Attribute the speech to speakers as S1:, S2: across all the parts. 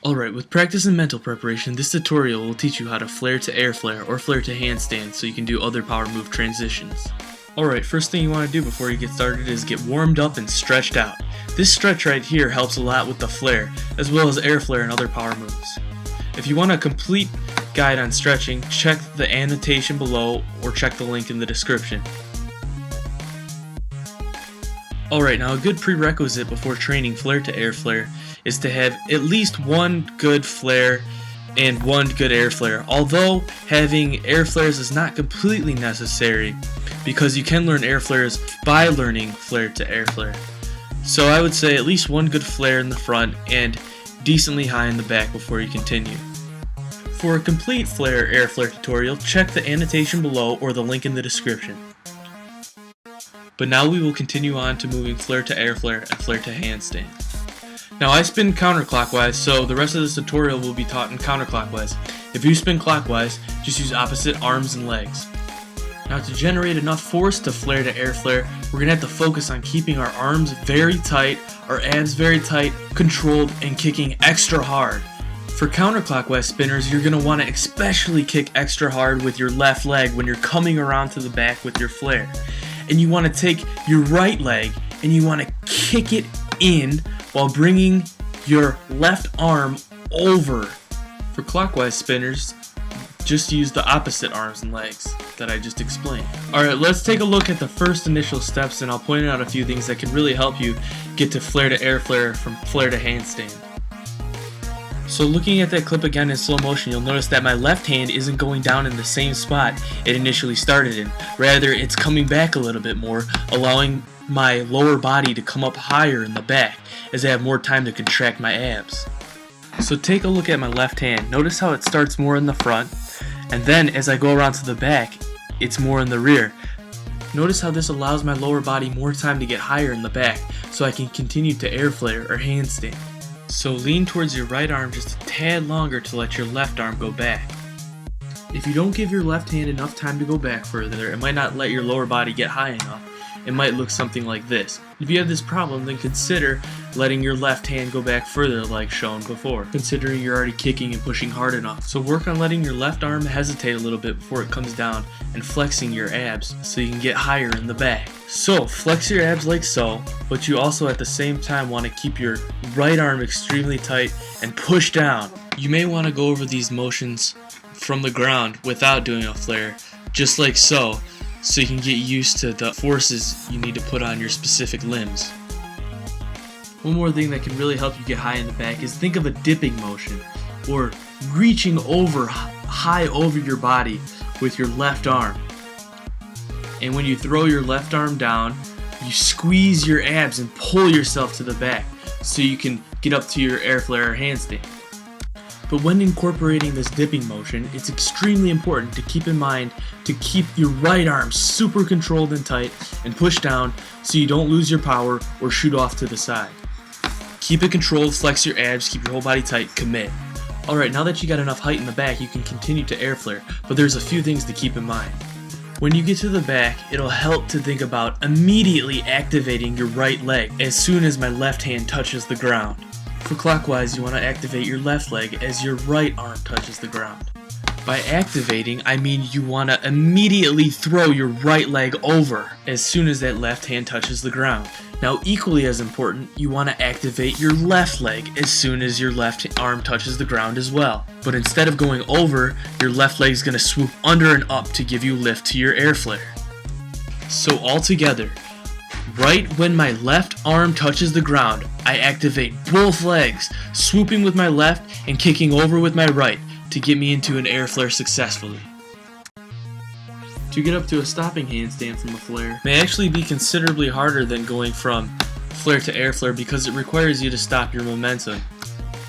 S1: Alright, with practice and mental preparation, this tutorial will teach you how to flare to air flare or flare to handstand so you can do other power move transitions. Alright, first thing you want to do before you get started is get warmed up and stretched out. This stretch right here helps a lot with the flare, as well as air flare and other power moves. If you want a complete guide on stretching, check the annotation below or check the link in the description. Alright, now a good prerequisite before training flare to air flare is to have at least one good flare and one good air flare, although having air flares is not completely necessary because you can learn air flares by learning flare to air flare. So I would say at least one good flare in the front and decently high in the back before you continue. For a complete flare air flare tutorial, check the annotation below or the link in the description. But now we will continue on to moving flare to air flare and flare to handstand. Now I spin counterclockwise, so the rest of this tutorial will be taught in counterclockwise. If you spin clockwise, just use opposite arms and legs. Now to generate enough force to flare to air flare, we're going to have to focus on keeping our arms very tight, our abs very tight, controlled, and kicking extra hard. For counterclockwise spinners, you're going to want to especially kick extra hard with your left leg when you're coming around to the back with your flare. And you want to take your right leg and you want to kick it in while bringing your left arm over. For clockwise spinners, just use the opposite arms and legs that I just explained. Alright, let's take a look at the first initial steps and I'll point out a few things that can really help you get to flare to air flare from flare to handstand. So looking at that clip again in slow motion, you'll notice that my left hand isn't going down in the same spot it initially started in. Rather, it's coming back a little bit more, allowing my lower body to come up higher in the back as I have more time to contract my abs. So take a look at my left hand. Notice how it starts more in the front, and then as I go around to the back, it's more in the rear. Notice how this allows my lower body more time to get higher in the back so I can continue to air flare or handstand. So lean towards your right arm just a tad longer to let your left arm go back. If you don't give your left hand enough time to go back further, it might not let your lower body get high enough. It might look something like this. If you have this problem, then consider letting your left hand go back further like shown before, considering you're already kicking and pushing hard enough. So work on letting your left arm hesitate a little bit before it comes down and flexing your abs so you can get higher in the back. So flex your abs like so, but you also at the same time want to keep your right arm extremely tight and push down. You may want to go over these motions from the ground without doing a flare, just like so you can get used to the forces you need to put on your specific limbs. One more thing that can really help you get high in the back is think of a dipping motion, or reaching over high over your body with your left arm. And when you throw your left arm down, you squeeze your abs and pull yourself to the back so you can get up to your air flare or handstand. But when incorporating this dipping motion, it's extremely important to keep in mind to keep your right arm super controlled and tight and push down so you don't lose your power or shoot off to the side. Keep it controlled, flex your abs, keep your whole body tight, commit. Alright, now that you got enough height in the back, you can continue to air flare, but there's a few things to keep in mind. When you get to the back, it'll help to think about immediately activating your right leg as soon as my left hand touches the ground. For clockwise, you want to activate your left leg as your right arm touches the ground. By activating, I mean you want to immediately throw your right leg over as soon as that left hand touches the ground. Now, equally as important, you want to activate your left leg as soon as your left arm touches the ground as well. But instead of going over, your left leg is going to swoop under and up to give you lift to your air flare. So altogether, right when my left arm touches the ground, I activate both legs, swooping with my left and kicking over with my right to get me into an air flare successfully. To get up to a stopping handstand from a flare may actually be considerably harder than going from flare to air flare because it requires you to stop your momentum.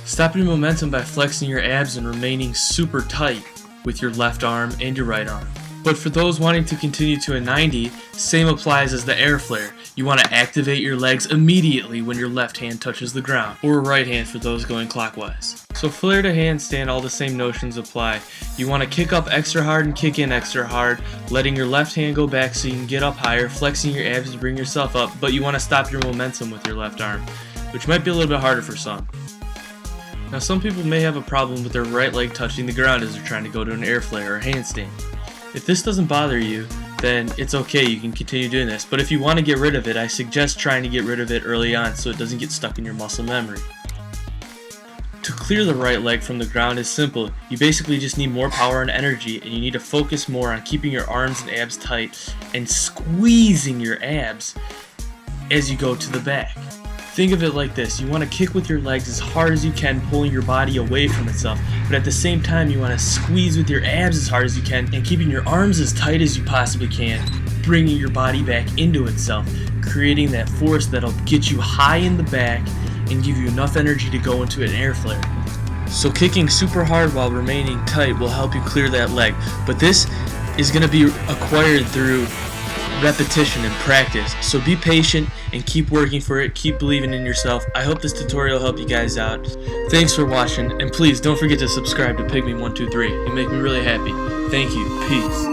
S1: Stop your momentum by flexing your abs and remaining super tight with your left arm and your right arm. But for those wanting to continue to a 90, same applies as the air flare. You want to activate your legs immediately when your left hand touches the ground, or right hand for those going clockwise. So flare to handstand, all the same notions apply. You want to kick up extra hard and kick in extra hard, letting your left hand go back so you can get up higher, flexing your abs to bring yourself up, but you want to stop your momentum with your left arm, which might be a little bit harder for some. Now some people may have a problem with their right leg touching the ground as they're trying to go to an Airflare or a handstand. If this doesn't bother you, then it's okay, you can continue doing this. But if you want to get rid of it, I suggest trying to get rid of it early on so it doesn't get stuck in your muscle memory. To clear the right leg from the ground is simple. You basically just need more power and energy, and you need to focus more on keeping your arms and abs tight and squeezing your abs as you go to the back. Think of it like this: you want to kick with your legs as hard as you can, pulling your body away from itself, but at the same time you want to squeeze with your abs as hard as you can and keeping your arms as tight as you possibly can, bringing your body back into itself, creating that force that'll get you high in the back and give you enough energy to go into an Airflare. So kicking super hard while remaining tight will help you clear that leg, but this is going to be acquired through repetition and practice. So be patient and keep working for it, keep believing in yourself. I hope this tutorial helped you guys out. Thanks for watching, and please don't forget to subscribe to Pygmy123. You make me really happy. Thank you. Peace.